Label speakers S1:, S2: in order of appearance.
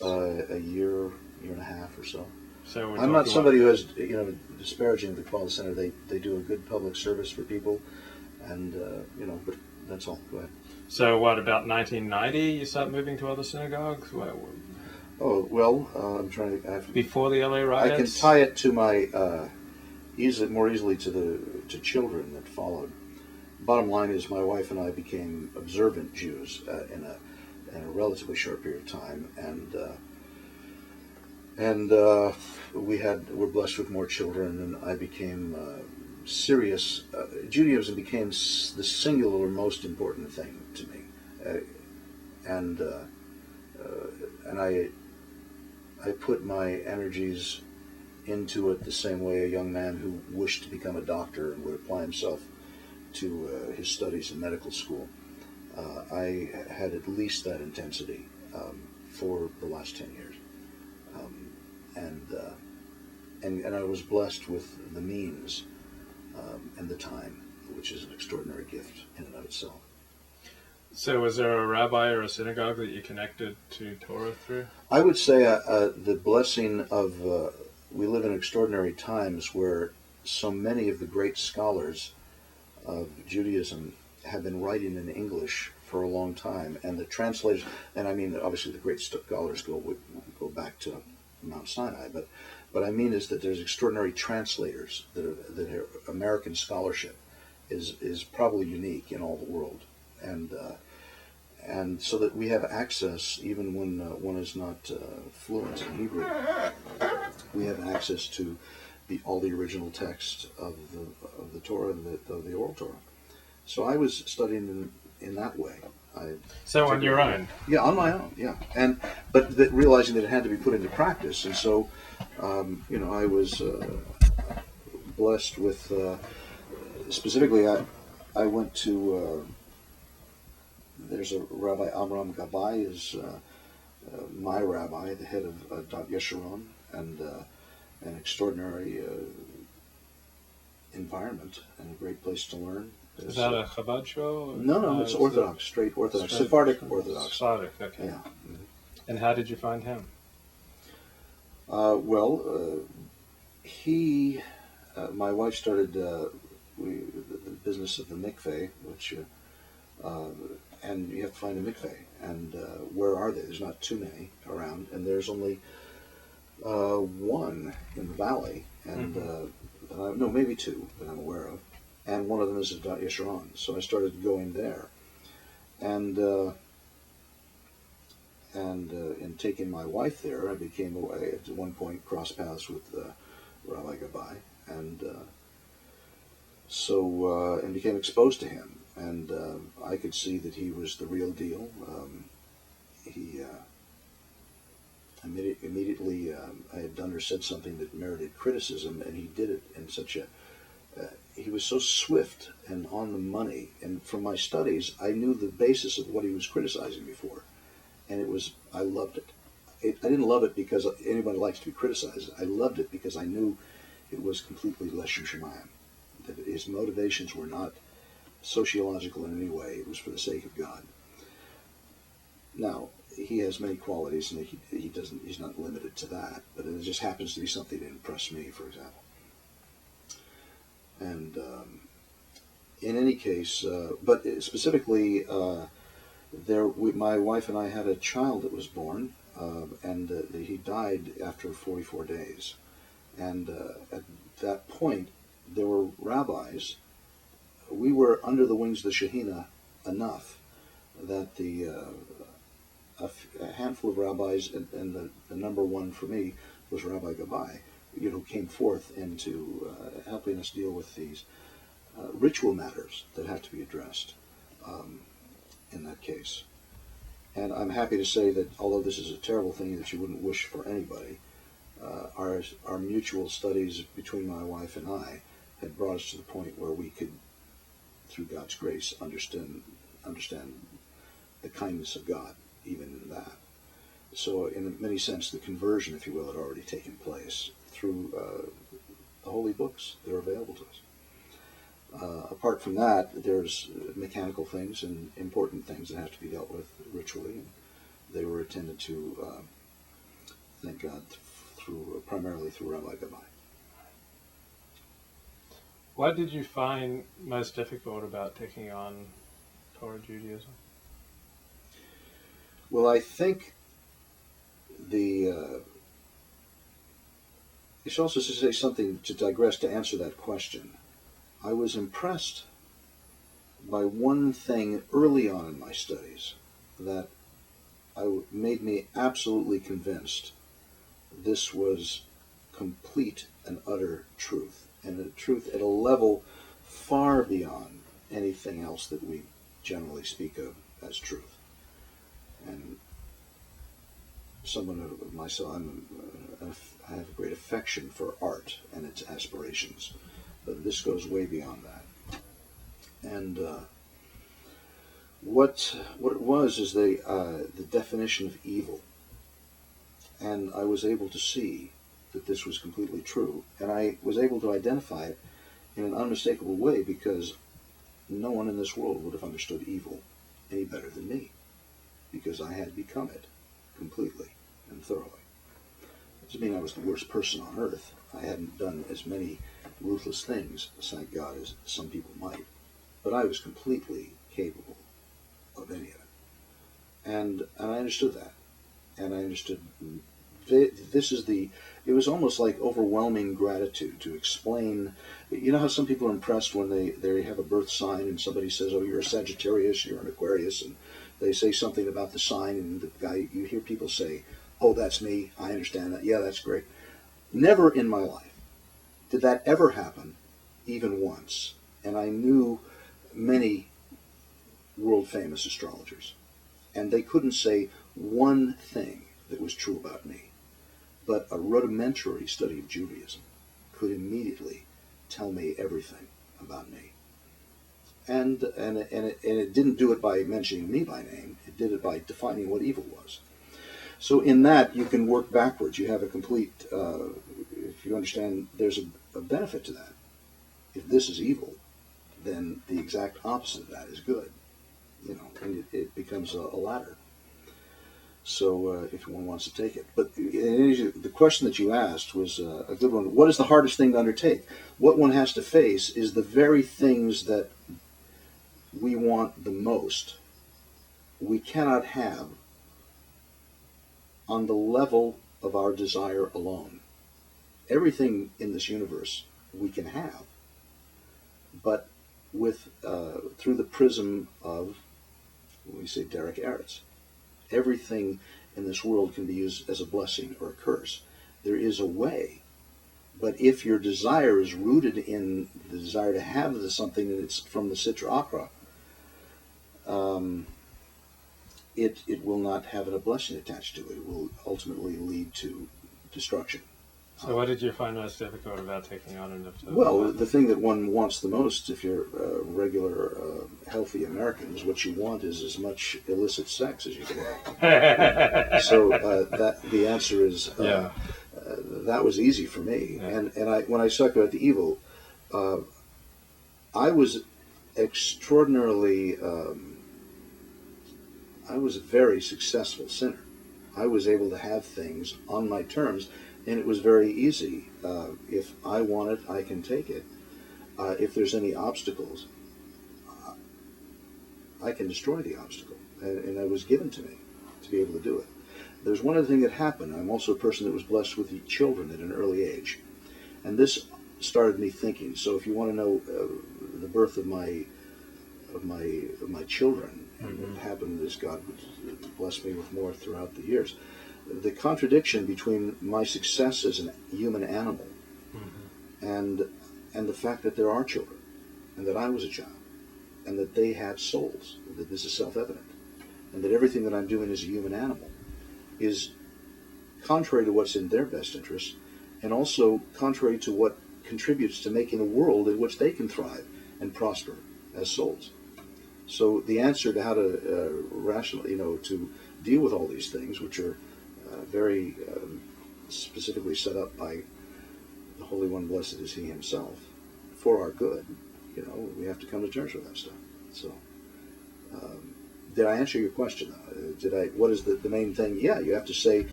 S1: A year and a half or so.
S2: So we're
S1: I'm not
S2: talking about.
S1: somebody who has, disparaging the Quality Center. They do a good public service for people, and but that's all. Go ahead.
S2: So what about 1990? You start moving to other synagogues.
S1: Oh well, I'm trying to.
S2: Before the LA
S1: I can
S2: riots.
S1: tie it to my more easily to children that followed. Bottom line is, my wife and I became observant Jews in a relatively short period of time, and we're blessed with more children, and I became serious. Judaism became the singular most important thing to me, and and I put my energies into it the same way a young man who wished to become a doctor and would apply himself to his studies in medical school. I had at least that intensity for the last 10 years. Um, and, uh, and I was blessed with the means and the time, which is an extraordinary gift in and of itself.
S2: So was there a rabbi or a synagogue that you connected to Torah through?
S1: I would say the blessing of we live in extraordinary times where so many of the great scholars of Judaism have been writing in English for a long time, and the translators, and I mean obviously the great scholars go back to Mount Sinai, but what I mean is that there's extraordinary translators that are American scholarship is probably unique in all the world, and so that we have access even when one is not fluent in Hebrew, we have access to all the original text of the Torah and of the oral Torah. So I was studying in that way.
S2: So on your own?
S1: Yeah, on my own. Yeah, but realizing that it had to be put into practice, and so I was blessed with specifically. I went to there's a Rabbi Amram Gabbai is my rabbi, the head of Dot Yesharon, and an extraordinary environment and a great place to learn.
S2: Is that a Chabad show?
S1: No, it's Orthodox, straight Orthodox, Sephardic Orthodox.
S2: Sephardic, okay.
S1: Yeah.
S2: And how did you find him?
S1: My wife started the business of the mikveh, which, and you have to find a mikveh. And where are they? There's not too many around, and there's only one in the valley, and no, maybe two that I'm aware of, and one of them is at Dot Yesharon. So I started going there, and in taking my wife there, I became at one point cross paths with Rabbi Gabbai, and and became exposed to him, and I could see that he was the real deal. He immediately I had done or said something that merited criticism, and he did it in such a he was so swift and on the money. And from my studies, I knew the basis of what he was criticizing me for, and I loved it. I didn't love it because anybody likes to be criticized. I loved it because I knew it was completely leshem shemayim, that his motivations were not sociological in any way. It was for the sake of God. Now, he has many qualities, and he's not limited to that, but it just happens to be something that impressed me, for example. And in any case, but specifically, my wife and I had a child that was born, and he died after 44 days. And at that point, there were rabbis. We were under the wings of the Shekhinah enough that a handful of rabbis, and the number one for me was Rabbi Gabbai, who came forth into helping us deal with these ritual matters that have to be addressed in that case. And I'm happy to say that although this is a terrible thing that you wouldn't wish for anybody, our mutual studies between my wife and I had brought us to the point where we could, through God's grace, understand the kindness of God, even in that. So in many sense, the conversion, if you will, had already taken place through the holy books that are available to us. Apart from that, there's mechanical things and important things that have to be dealt with ritually. And they were attended to God primarily through Rabbi Gabai.
S2: What did you find most difficult about taking on Torah Judaism?
S1: Well, I think you should also say something to digress to answer that question. I was impressed by one thing early on in my studies that made me absolutely convinced this was complete and utter truth, and a truth at a level far beyond anything else that we generally speak of as truth. And someone of myself, I have a great affection for art and its aspirations, but this goes way beyond that. And what it was is the definition of evil, and I was able to see that this was completely true, and I was able to identify it in an unmistakable way because no one in this world would have understood evil any better than me, because I had become it completely and thoroughly. It doesn't mean I was the worst person on earth. I hadn't done as many ruthless things, thank God, as some people might, but I was completely capable of any of it. And I understood that. And I understood it was almost like overwhelming gratitude to explain. You know how some people are impressed when they have a birth sign and somebody says, oh, you're a Sagittarius, you're an Aquarius, and they say something about the sign, and the guy, you hear people say, oh, that's me, I understand that, yeah, that's great. Never in my life did that ever happen, even once. And I knew many world-famous astrologers, and they couldn't say one thing that was true about me. But a rudimentary study of Judaism could immediately tell me everything about me. And it didn't do it by mentioning me by name. It did it by defining what evil was. So in that, you can work backwards. You have a complete, if you understand, there's a benefit to that. If this is evil, then the exact opposite of that is good. And it becomes a ladder. So if one wants to take it. But the question that you asked was a good one. What is the hardest thing to undertake? What one has to face is the very things that we want the most, we cannot have on the level of our desire alone. Everything in this universe we can have, but through the prism of, we say, Derek Eretz. Everything in this world can be used as a blessing or a curse. There is a way, but if your desire is rooted in the desire to have something that it's from the Sitra Achra, it will not have a blessing attached to it. It will ultimately lead to destruction.
S2: So what did you find most difficult about taking on an episode?
S1: Well, the thing that one wants the most, if you're a regular, healthy American, is what you want is as much illicit sex as you can have. So the answer is that was easy for me. Yeah. And when I talk about the evil, I was extraordinarily. I was a very successful sinner. I was able to have things on my terms. And it was very easy. If I want it, I can take it. If there's any obstacles, I can destroy the obstacle. And it was given to me to be able to do it. There's one other thing that happened. I'm also a person that was blessed with children at an early age. And this started me thinking. So if you want to know the birth of my children, and what happened is God blessed me with more throughout the years. The contradiction between my success as a human animal and the fact that there are children, and that I was a child, and that they had souls, that this is self-evident, and that everything that I'm doing as a human animal is contrary to what's in their best interest, and also contrary to what contributes to making a world in which they can thrive and prosper as souls. So the answer to how to rationally, to deal with all these things, which are very specifically set up by the Holy One, blessed is He Himself, for our good. We have to come to terms with that stuff. So, did I answer your question? What is the main thing? Yeah, you have to say,